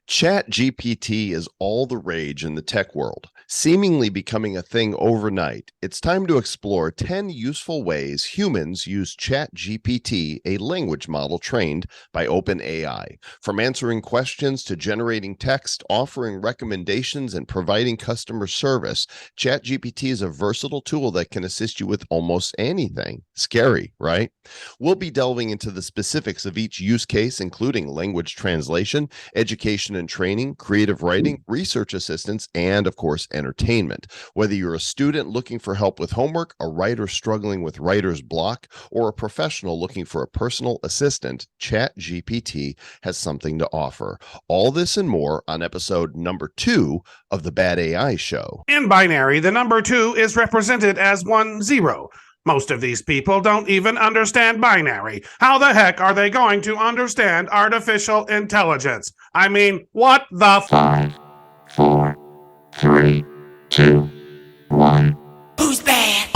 ChatGPT is all the rage in the tech world, seemingly becoming a thing overnight. It's time to explore 10 useful ways humans use ChatGPT, a language model trained by OpenAI. From answering questions to generating text, offering recommendations, and providing customer service, ChatGPT is a versatile tool that can assist you with almost anything. Scary, right? We'll be delving into the specifics of each use case, including language translation, education and training, creative writing, research assistance, and of course, entertainment. Whether you're a student looking for help with homework, a writer struggling with writer's block, or a professional looking for a personal assistant, ChatGPT has something to offer. All this and more on episode number 2 of the Bad AI Show. In binary, the number 2 is represented as 1, 0. Most of these people don't even understand binary. How the heck are they going to understand artificial intelligence? I mean, what the 5, 4, 3, 2, 1. Who's bad?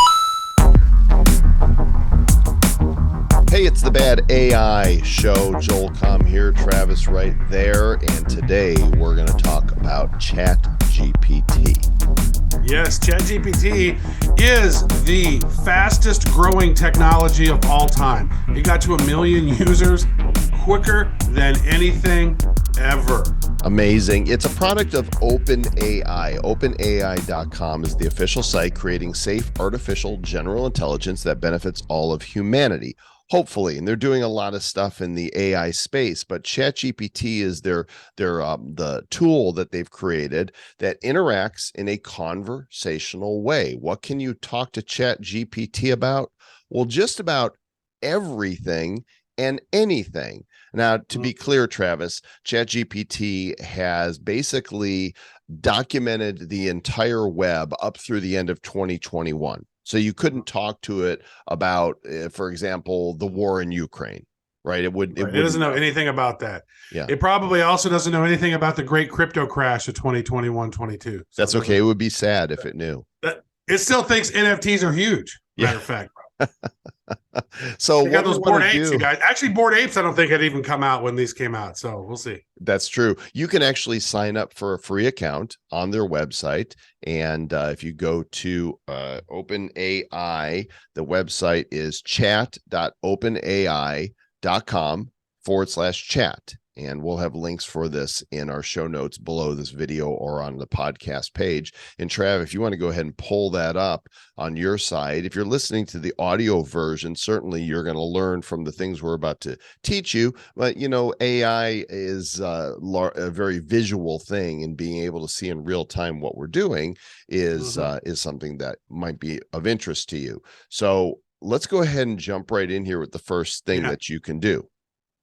Hey, it's the Bad AI Show. Joel Com here, Travis right there, and today we're going to talk about ChatGPT. Yes, ChatGPT is the fastest growing technology of all time. It got to 1 million users quicker than anything ever. Amazing. It's a product of OpenAI. OpenAI.com is the official site creating safe artificial general intelligence that benefits all of humanity. Hopefully, and they're doing a lot of stuff in the AI space, but ChatGPT is the tool that they've created that interacts in a conversational way. What can you talk to ChatGPT about? Well, just about everything and anything. Now, to be clear, Travis, ChatGPT has basically documented the entire web up through the end of 2021. So you couldn't talk to it about, for example, the war in Ukraine, right? It doesn't know anything about that. Yeah. It probably also doesn't know anything about the great crypto crash of 2021-22. So that's okay. It would be sad if it knew. It still thinks NFTs are huge. Matter of fact. So you got those Bored Apes, you guys. Actually, Bored Apes, I don't think had even come out when these came out. So we'll see. That's true. You can actually sign up for a free account on their website. And if you go to OpenAI, the website is chat.openai.com/chat. And we'll have links for this in our show notes below this video or on the podcast page. And Trav, if you want to go ahead and pull that up on your side, if you're listening to the audio version, certainly you're going to learn from the things we're about to teach you. But, you know, AI is a very visual thing, and being able to see in real time what we're doing is something that might be of interest to you. So let's go ahead and jump right in here with the first thing that you can do.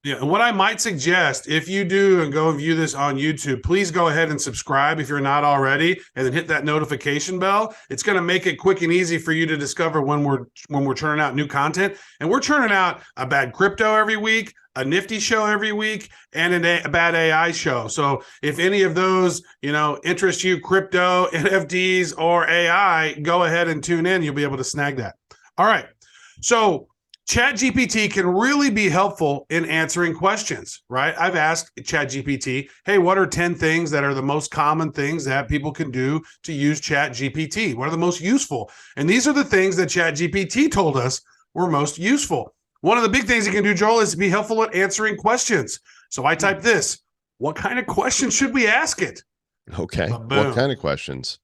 Yeah, and what I might suggest, if you do and go and view this on YouTube, please go ahead and subscribe if you're not already, and then hit that notification bell. It's going to make it quick and easy for you to discover when we're churning out new content. And we're churning out a bad crypto every week, a nifty show every week, and a bad AI show. So if any of those, interest you, crypto, NFTs, or AI, go ahead and tune in. You'll be able to snag that. All right. So ChatGPT can really be helpful in answering questions, right? I've asked ChatGPT, hey, what are 10 things that are the most common things that people can do to use ChatGPT? What are the most useful? And these are the things that ChatGPT told us were most useful. One of the big things it can do, Joel, is be helpful at answering questions. So I type this: what kind of questions should we ask it? Okay. What kind of questions?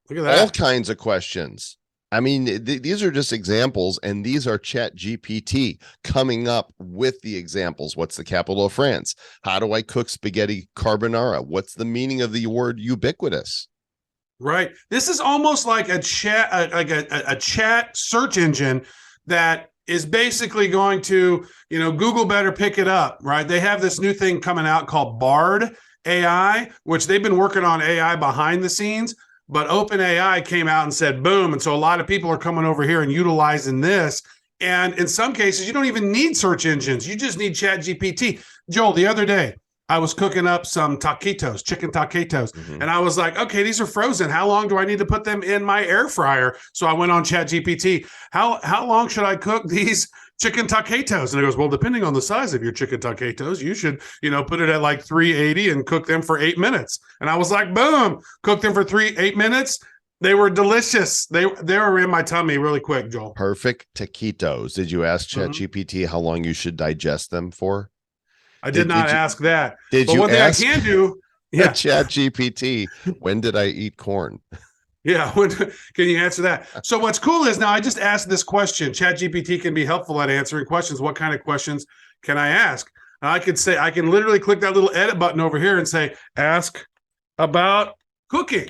Look at that. All kinds of questions. I mean, these are just examples, and these are ChatGPT coming up with the examples. What's the capital of France? How do I cook spaghetti carbonara? What's the meaning of the word ubiquitous? Right. This is almost like a chat, a chat search engine that is basically going to, Google better pick it up, right? They have this new thing coming out called Bard AI, which they've been working on AI behind the scenes. But OpenAI came out and said, boom. And so a lot of people are coming over here and utilizing this. And in some cases, you don't even need search engines. You just need ChatGPT. Joel, the other day, I was cooking up some taquitos, chicken taquitos. Mhm. And I was like, okay, these are frozen. How long do I need to put them in my air fryer? So I went on ChatGPT. How long should I cook these chicken taquitos? And it goes, well, depending on the size of your chicken taquitos, you should, put it at like 380 and cook them for 8 minutes. And I was like, boom, cook them for 8 minutes. They were delicious. They were in my tummy really quick, Joel. Perfect taquitos. Did you ask ChatGPT how long you should digest them for? I did not ask that. Did but you one thing ask I can do, ChatGPT, when did I eat corn? Yeah, can you answer that? So what's cool is now I just asked this question. ChatGPT can be helpful at answering questions. What kind of questions can I ask? And I could say, I can literally click that little edit button over here and say, ask about cooking.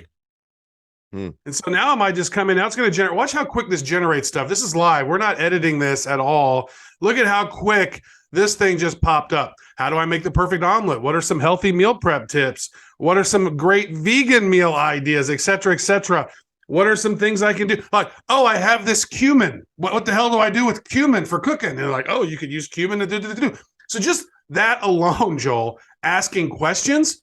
And so now I might just come in. Now it's going to generate. Watch how quick this generates stuff. This is live. We're not editing this at all. Look at how quick this thing just popped up. How do I make the perfect omelet? What are some healthy meal prep tips? What are some great vegan meal ideas, et cetera, et cetera? What are some things I can do? Like, oh, I have this cumin. What the hell do I do with cumin for cooking? And they're like, oh, you could use cumin to do. So just that alone, Joel, asking questions,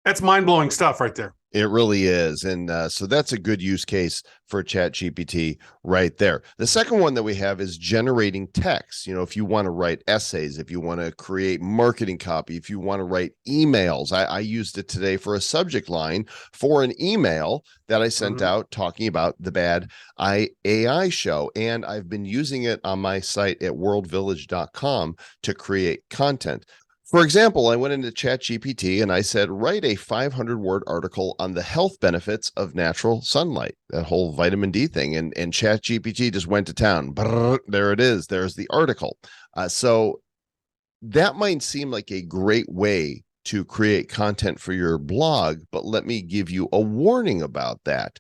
that's mind-blowing stuff right there. It really is. And so that's a good use case for ChatGPT right there. The second one that we have is generating text. If you want to write essays, if you want to create marketing copy, if you want to write emails. I used it today for a subject line for an email that I sent out talking about the Bad AI show. And I've been using it on my site at worldvillage.com to create content. For example, I went into ChatGPT and I said, write a 500-word article on the health benefits of natural sunlight, that whole vitamin D thing. And ChatGPT just went to town. Brrr, there it is. There's the article. So that might seem like a great way to create content for your blog, but let me give you a warning about that.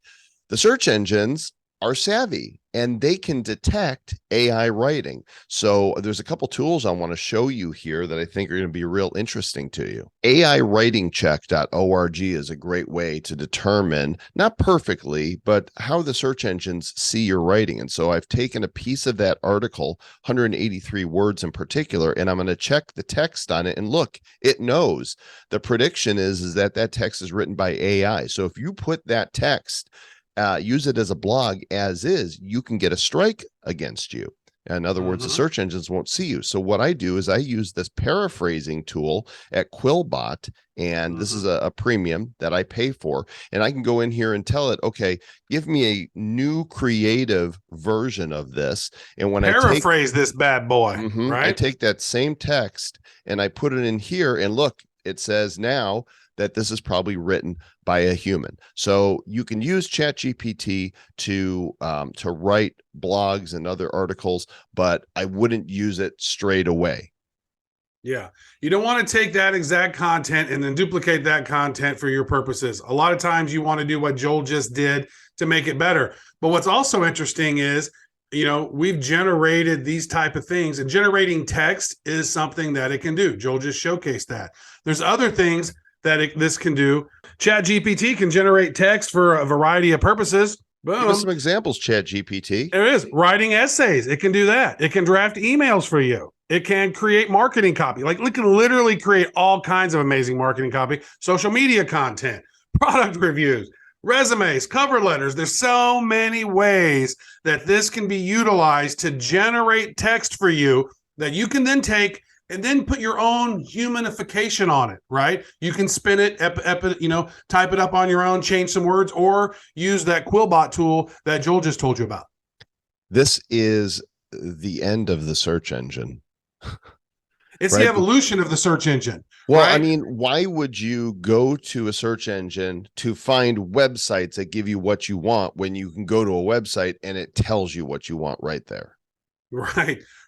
The search engines are savvy and they can detect AI writing. So there's a couple tools I want to show you here that I think are going to be real interesting to you. AIwritingcheck.org is a great way to determine, not perfectly, but how the search engines see your writing. And so I've taken a piece of that article, 183 words in particular, and I'm going to check the text on it. And look, it knows. The prediction is that text is written by AI. So if you put that text, use it as a blog as is, you can get a strike against you. In other words, the search engines won't see you. So what I do is I use this paraphrasing tool at Quillbot, and this is a premium that I pay for. And I can go in here and tell it, okay, give me a new creative version of this. And when paraphrase this bad boy, right? I take that same text and I put it in here, and look, it says now that this is probably written by a human. So you can use ChatGPT to write blogs and other articles, but I wouldn't use it straight away. Yeah. You don't want to take that exact content and then duplicate that content for your purposes. A lot of times you want to do what Joel just did to make it better. But what's also interesting is, we've generated these type of things, and generating text is something that it can do. Joel just showcased that. There's other things that this can do. ChatGPT can generate text for a variety of purposes. Boom. Give us some examples, ChatGPT. There is writing essays. It can do that. It can draft emails for you. It can create marketing copy. Like, it can literally create all kinds of amazing marketing copy, social media content, product reviews, resumes, cover letters. There's so many ways that this can be utilized to generate text for you that you can then take and then put your own humanification on it, right? You can spin it, type it up on your own, change some words, or use that Quillbot tool that Joel just told you about. This is the end of the search engine. It's the evolution of the search engine. Well, right? I mean, why would you go to a search engine to find websites that give you what you want when you can go to a website and it tells you what you want right there?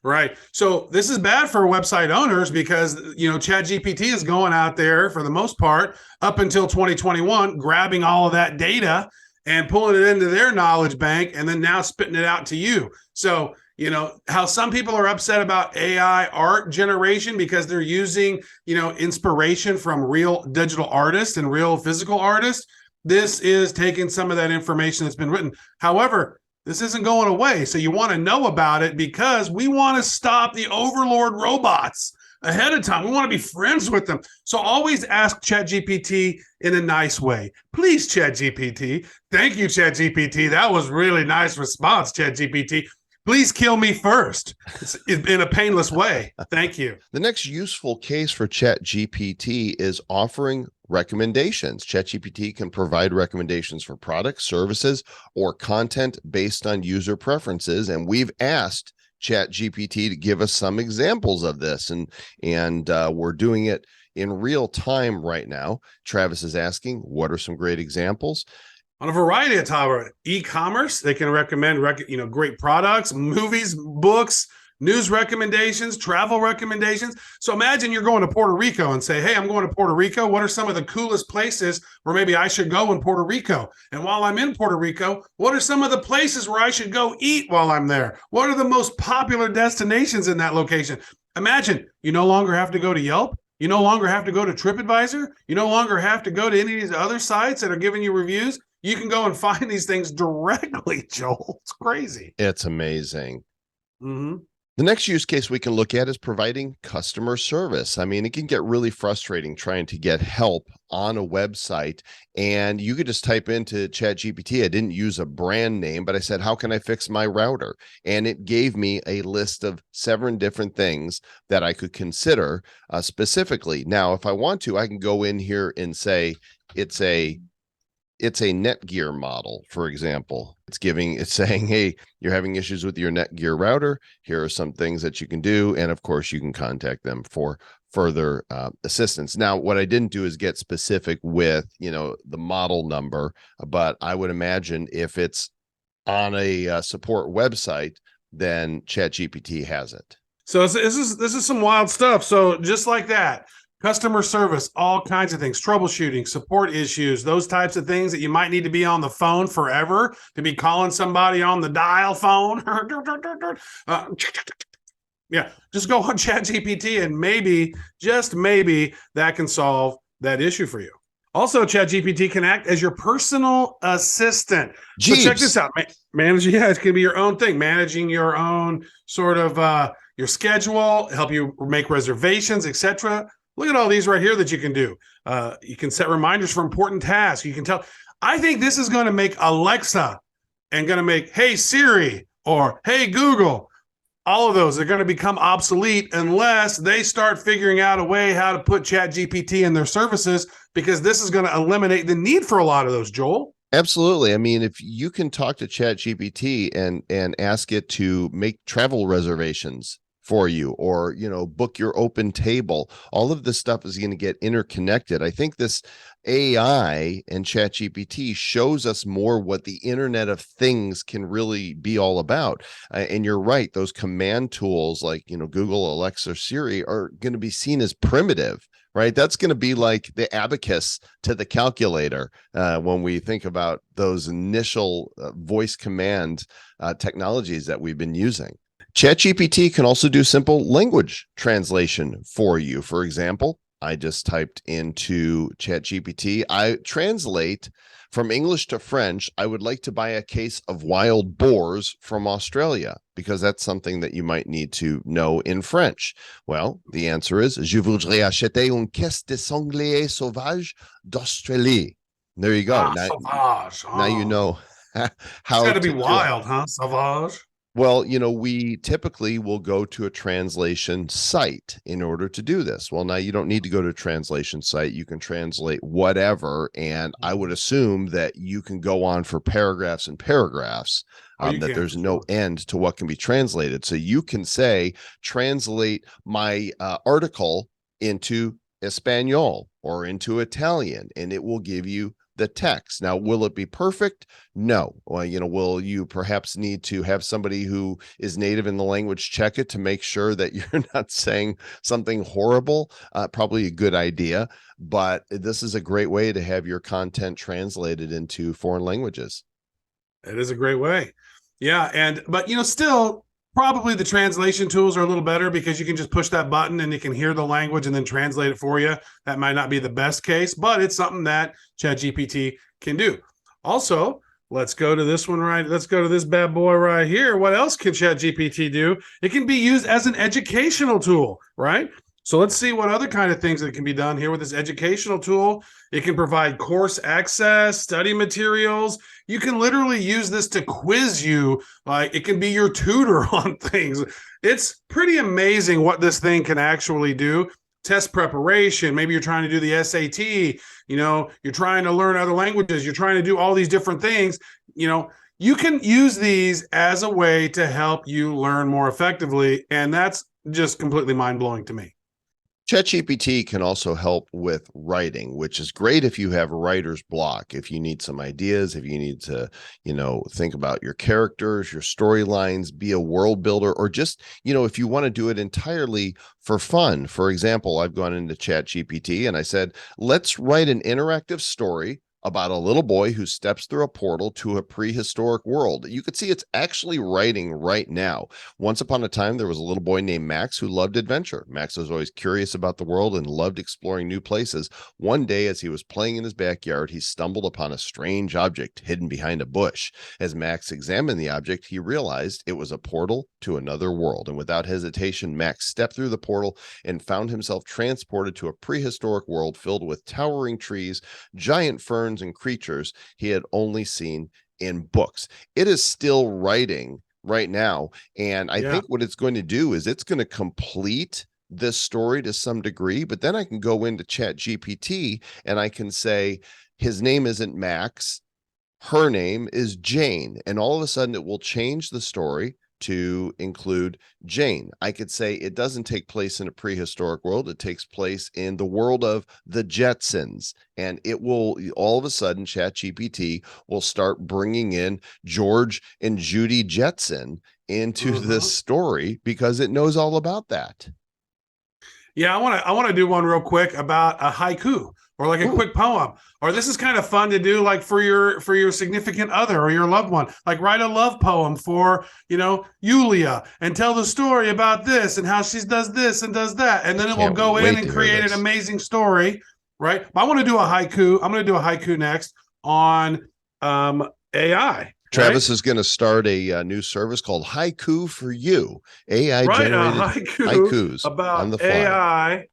Right. So this is bad for website owners because, ChatGPT is going out there for the most part up until 2021, grabbing all of that data and pulling it into their knowledge bank and then now spitting it out to you. So, how some people are upset about AI art generation because they're using, inspiration from real digital artists and real physical artists. This is taking some of that information that's been written. However, this isn't going away. So you want to know about it because we want to stop the overlord robots ahead of time. We want to be friends with them. So always ask ChatGPT in a nice way. Please, ChatGPT. Thank you, ChatGPT. That was really nice response, ChatGPT. Please kill me first in a painless way. Thank you. The next useful case for ChatGPT is offering recommendations. ChatGPT can provide recommendations for products, services, or content based on user preferences. And we've asked ChatGPT to give us some examples of this. And we're doing it in real time right now. Travis is asking, what are some great examples? On a variety of topics, e-commerce, they can recommend great products, movies, books, news recommendations, travel recommendations. So imagine you're going to Puerto Rico and say, hey, I'm going to Puerto Rico. What are some of the coolest places where maybe I should go in Puerto Rico? And while I'm in Puerto Rico, what are some of the places where I should go eat while I'm there? What are the most popular destinations in that location? Imagine you no longer have to go to Yelp. You no longer have to go to TripAdvisor. You no longer have to go to any of these other sites that are giving you reviews. You can go and find these things directly, Joel. It's crazy. It's amazing. Mm-hmm. The next use case we can look at is providing customer service. I mean, it can get really frustrating trying to get help on a website, and you could just type into ChatGPT. I didn't use a brand name, but I said, how can I fix my router? And it gave me a list of 7 different things that I could consider specifically. Now, if I want to, I can go in here and say, it's a Netgear model, for example. It's saying, hey, you're having issues with your Netgear router. Here are some things that you can do. And of course, you can contact them for further assistance. Now, what I didn't do is get specific with, the model number, but I would imagine if it's on a support website, then ChatGPT has it. So this is some wild stuff. So just like that, customer service, all kinds of things, troubleshooting, support issues, those types of things that you might need to be on the phone forever, to be calling somebody on the dial phone. Yeah, just go on ChatGPT and maybe, just maybe, that can solve that issue for you. Also, ChatGPT can act as your personal assistant. So check this out. It can be your own thing, managing your own sort of your schedule, help you make reservations, etc. Look at all these right here that you can do. You can set reminders for important tasks. You can tell. I think this is going to make Alexa and going to make, hey, Siri or hey, Google. All of those are going to become obsolete unless they start figuring out a way how to put ChatGPT in their services, because this is going to eliminate the need for a lot of those, Joel. Absolutely. I mean, if you can talk to ChatGPT and ask it to make travel reservations for you, or book your open table, all of this stuff is going to get interconnected. I think this AI and ChatGPT shows us more what the Internet of Things can really be all about. And you're right, those command tools like Google, Alexa, Siri are going to be seen as primitive, right? That's going to be like the abacus to the calculator when we think about those initial voice command technologies that we've been using. ChatGPT can also do simple language translation for you. For example, I just typed into ChatGPT, I translate from English to French. I would like to buy a case of wild boars from Australia, because that's something that you might need to know in French. Well, the answer is, je voudrais acheter une caisse de sanglier sauvage d'Australie. There you go. Now you know how it's got to be wild, huh? Sauvage. Well, we typically will go to a translation site in order to do this. Well, now you don't need to go to a translation site. You can translate whatever. And I would assume that you can go on for paragraphs and paragraphs, that there's no end to what can be translated. So you can say, translate my article into Espanol or into Italian, and it will give you the text. Now, will it be perfect? No. Well, will you perhaps need to have somebody who is native in the language check it to make sure that you're not saying something horrible? Probably a good idea, but this is a great way to have your content translated into foreign languages. It is a great way. Yeah. But still, probably the translation tools are a little better, because you can just push that button and it can hear the language and then translate it for you. That might not be the best case, but it's something that ChatGPT can do. Also, let's go to this one, right? Let's go to this bad boy right here. What else can ChatGPT do? It can be used as an educational tool, right? So let's see what other kind of things that can be done here with this educational tool. It can provide course access, study materials. You can literally use this to quiz you. Like it can be your tutor on things. It's pretty amazing what this thing can actually do. Test preparation. Maybe you're trying to do the SAT. You're trying to learn other languages. You're trying to do all these different things. You can use these as a way to help you learn more effectively. And that's just completely mind-blowing to me. ChatGPT can also help with writing, which is great if you have writer's block. If you need some ideas, if you need to, think about your characters, your storylines, be a world builder, or just, if you want to do it entirely for fun. For example, I've gone into ChatGPT and I said, let's write an interactive story about a little boy who steps through a portal to a prehistoric world. You could see it's actually writing right now. Once upon a time, there was a little boy named Max who loved adventure. Max was always curious about the world and loved exploring new places. One day, as he was playing in his backyard, he stumbled upon a strange object hidden behind a bush. As Max examined the object, he realized it was a portal to another world. And without hesitation, Max stepped through the portal and found himself transported to a prehistoric world filled with towering trees, giant ferns, and creatures he had only seen in books. It is still writing right now. And I think what it's going to do is it's going to complete this story to some degree, but then I can go into ChatGPT and I can say, his name isn't Max, her name is Jane. And all of a sudden it will change the story to include Jane. I could say it doesn't take place in a prehistoric world. It takes place in the world of the Jetsons. And it will, all of a sudden, ChatGPT will start bringing in George and Judy Jetson into this story because it knows all about that. Yeah, I want to do one real quick about a haiku or like a quick poem. Or this is kind of fun to do like for your significant other or your loved one. Like write a love poem for, Yulia and tell the story about this and how she does this and does that. And then it will go in and create an amazing story, right? But I want to do a haiku. I'm going to do a haiku next on AI. Travis is going to start a new service called Haiku for You. AI generated haikus about on the fly. AI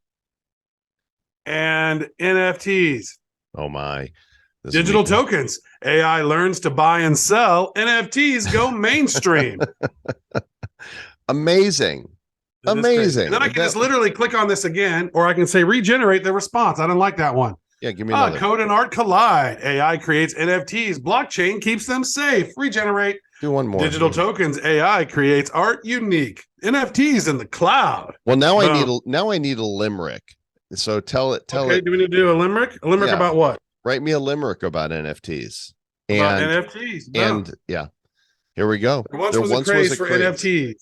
and NFTs. Oh my. Digital tokens. AI learns to buy and sell. NFTs go mainstream. Amazing. Amazing. And then I can just literally click on this again, or I can say regenerate the response. I didn't like that one. Yeah, give me another. Code and art collide. AI creates NFTs. Blockchain keeps them safe. Regenerate. Do one more. Digital tokens. AI creates art unique. NFTs in the cloud. Well, now I need a limerick. So tell it. Do we need to do a limerick? A limerick about what? Write me a limerick about NFTs. About NFTs. And here we go. There once was a craze for NFTs.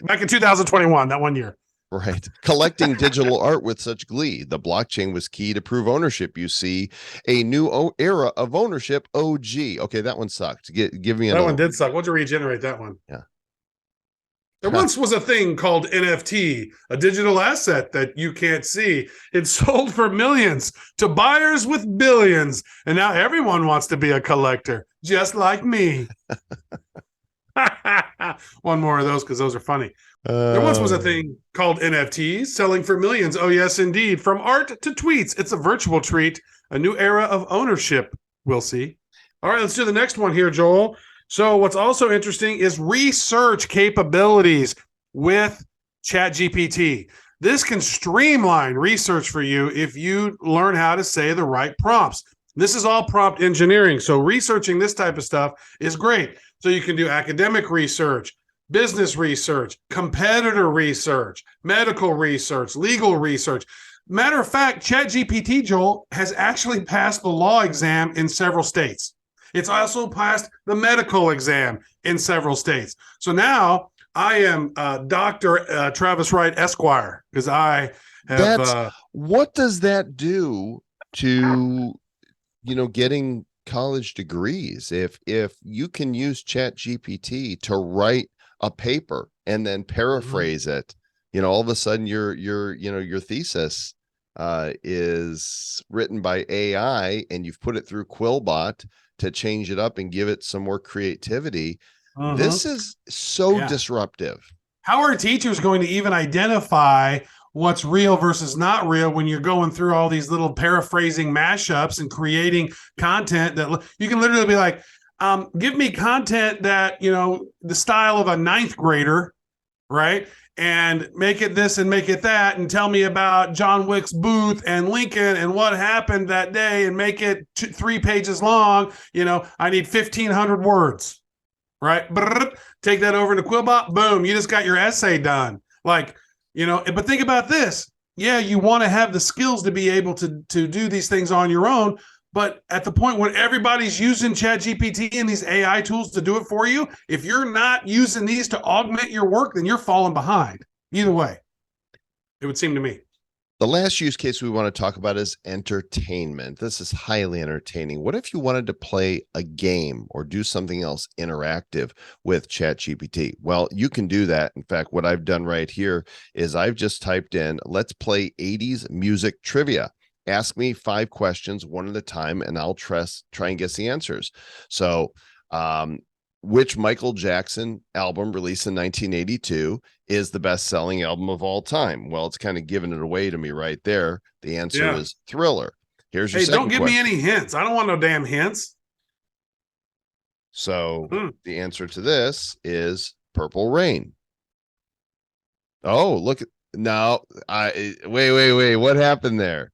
Back in 2021, that 1 year. Right. Collecting digital art with such glee. The blockchain was key to prove ownership. You see a new era of ownership. OG. Okay, that one sucked. Give me another. That one did suck. Why'd you regenerate that one? Yeah. There once was a thing called NFT, a digital asset that you can't see. It sold for millions to buyers with billions. And now everyone wants to be a collector, just like me. One more of those because those are funny. There once was a thing called NFTs selling for millions. Oh, yes, indeed. From art to tweets, it's a virtual treat, a new era of ownership. We'll see. All right, let's do the next one here, Joel. So what's also interesting is research capabilities with ChatGPT. This can streamline research for you if you learn how to say the right prompts. This is all prompt engineering. So researching this type of stuff is great. So you can do academic research, business research, competitor research, medical research, legal research. Matter of fact, ChatGPT, Joel, has actually passed the law exam in several states. It's also passed the medical exam in several states. So now I am Dr. Travis Wright Esquire because I have. What does that do to, getting college degrees? If you can use ChatGPT to write a paper and then paraphrase it, all of a sudden your thesis is written by AI and you've put it through Quillbot to change it up and give it some more creativity. This is so disruptive. How are teachers going to even identify what's real versus not real when you're going through all these little paraphrasing mashups and creating content that you can literally be like, give me content that, the style of a ninth grader, right? And make it this and make it that, and tell me about John Wick's booth and Lincoln and what happened that day, and make it 3 pages long. I need 1,500 words, right? Take that over to Quillbot. Boom, you just got your essay done. But think about this. Yeah, you want to have the skills to be able to do these things on your own. But at the point when everybody's using ChatGPT and these AI tools to do it for you, if you're not using these to augment your work, then you're falling behind. Either way, it would seem to me. The last use case we want to talk about is entertainment. This is highly entertaining. What if you wanted to play a game or do something else interactive with ChatGPT? Well, you can do that. In fact, what I've done right here is I've just typed in, let's play 80s music trivia. Ask me 5 questions one at a time, and I'll try and guess the answers. So, which Michael Jackson album released in 1982 is the best-selling album of all time? Well, it's kind of giving it away to me right there. The answer is Thriller. Here's your second don't give question. me any hints. I don't want no damn hints. So the answer to this is Purple Rain. Oh, look. No, wait. What happened there?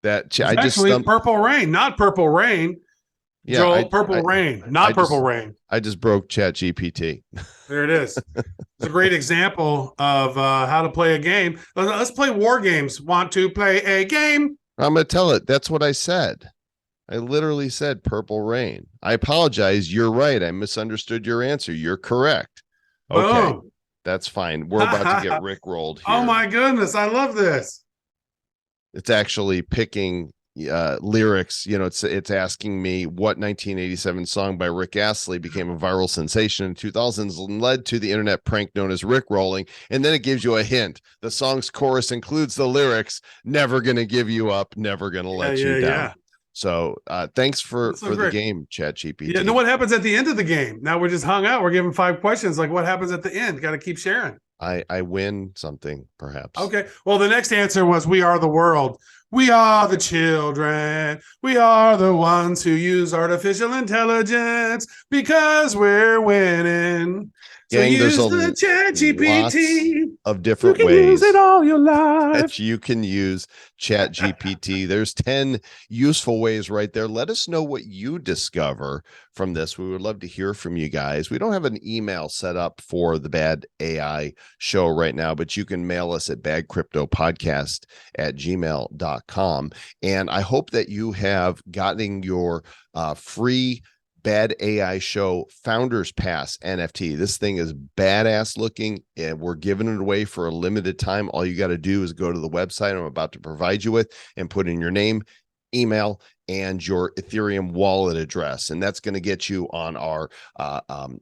I just Purple Rain, not Purple Rain. Yeah, Joel, Purple Rain, not Purple Rain. I just broke ChatGPT. There it is. It's a great example of how to play a game. Let's play war games. Want to play a game? I'm going to tell it. That's what I said. I literally said Purple Rain. I apologize. You're right. I misunderstood your answer. You're correct. Okay, Boom. That's fine. We're about to get rickrolled here. Oh my goodness, I love this. It's actually picking lyrics. It's asking me what 1987 song by Rick Astley became a viral sensation in 2000s and led to the internet prank known as rickrolling. And then it gives you a hint. The song's chorus includes the lyrics, never gonna give you up, never gonna let you down. Yeah. So thanks for the game, ChatGPT. Yeah, what happens at the end of the game? Now we're just hung out. We're giving 5 questions. Like, what happens at the end? Got to keep sharing. I win something, perhaps. Okay. Well, the next answer was We Are the World. We are the children. We are the ones who use artificial intelligence because we're winning. So Gang, use there's the ChatGPT of different you can ways use it all your life. that you can use ChatGPT. There's 10 useful ways right there. Let us know what you discover from this. We would love to hear from you guys. We don't have an email set up for the Bad AI show right now, but you can mail us at badcryptopodcast@gmail.com. And I hope that you have gotten your free Bad AI Show Founders Pass NFT. This thing is badass looking, and we're giving it away for a limited time. All you got to do is go to the website I'm about to provide you with and put in your name, email, and your Ethereum wallet address. And that's going to get you on our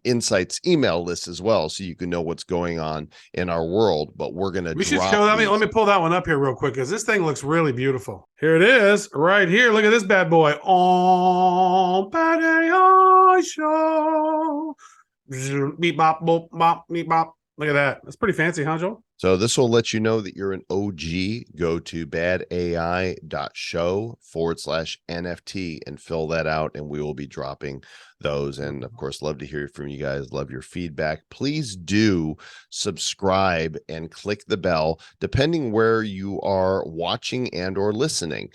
Insights email list as well, so you can know what's going on in our world. But we're going to should show that. Let me pull that one up here real quick, because this thing looks really beautiful. Here it is right here. Look at this bad boy. Oh, Bad AI Show. Beep, bop, boop, bop, beep, bop. Look at that. That's pretty fancy, huh, Joel? So this will let you know that you're an OG. Go to badai.show/NFT and fill that out, and we will be dropping those. And of course, love to hear from you guys. Love your feedback. Please do subscribe and click the bell, depending where you are watching and or listening.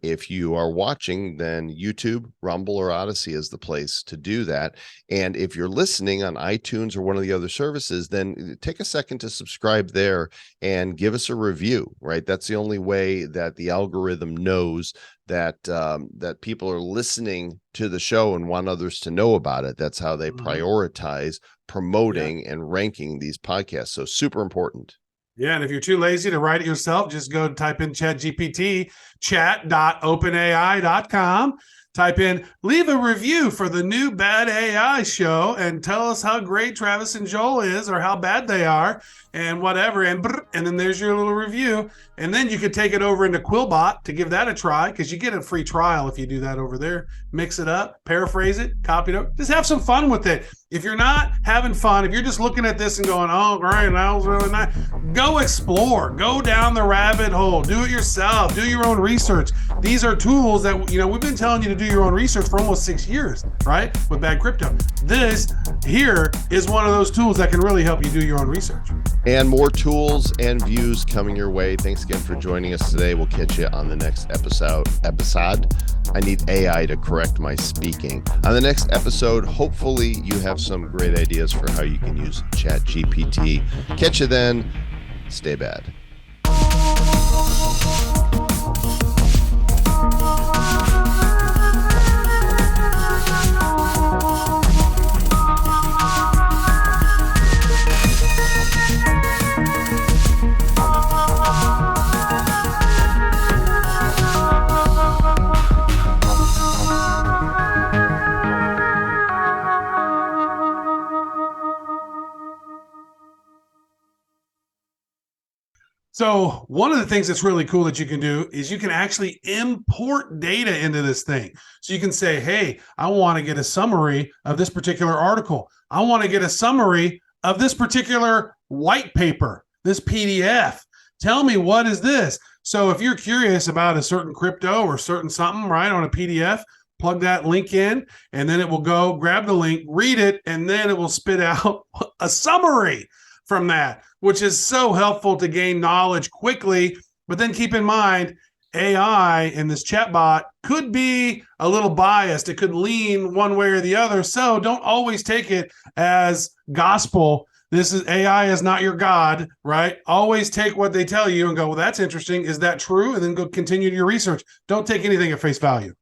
If you are watching, then YouTube, Rumble, or Odyssey is the place to do that. And if you're listening on iTunes or one of the other services, then take a second to subscribe there and give us a review, right? That's the only way that the algorithm knows that that people are listening to the show and want others to know about it. That's how they prioritize promoting and ranking these podcasts. So super important. Yeah, and if you're too lazy to write it yourself, just go type in ChatGPT, chat.openai.com. Type in, leave a review for the new Bad AI show and tell us how great Travis and Joel is, or how bad they are, and whatever. And then there's your little review. And then you could take it over into Quillbot to give that a try, because you get a free trial if you do that over there. Mix it up, paraphrase it, copy it up. Just have some fun with it. If you're not having fun, if you're just looking at this and going, oh, great, that was really nice, go explore, go down the rabbit hole, do it yourself, do your own research. These are tools that, we've been telling you to do your own research for almost 6 years, right? With Bad Crypto. This here is one of those tools that can really help you do your own research. And more tools and views coming your way. Thanks again for joining us today. We'll catch you on the next episode. I need AI to correct my speaking. On the next episode, hopefully you have some great ideas for how you can use ChatGPT. Catch you then. Stay bad. So one of the things that's really cool that you can do is you can actually import data into this thing. So you can say, hey, I want to get a summary of this particular article. I want to get a summary of this particular white paper, this PDF. Tell me, what is this? So if you're curious about a certain crypto or certain something, right, on a PDF, plug that link in, and then it will go grab the link, read it, and then it will spit out a summary from that, which is so helpful to gain knowledge quickly. But then keep in mind, AI and this chatbot could be a little biased. It could lean one way or the other. So don't always take it as gospel. AI is not your God, right? Always take what they tell you and go, well, that's interesting. Is that true? And then go continue your research. Don't take anything at face value.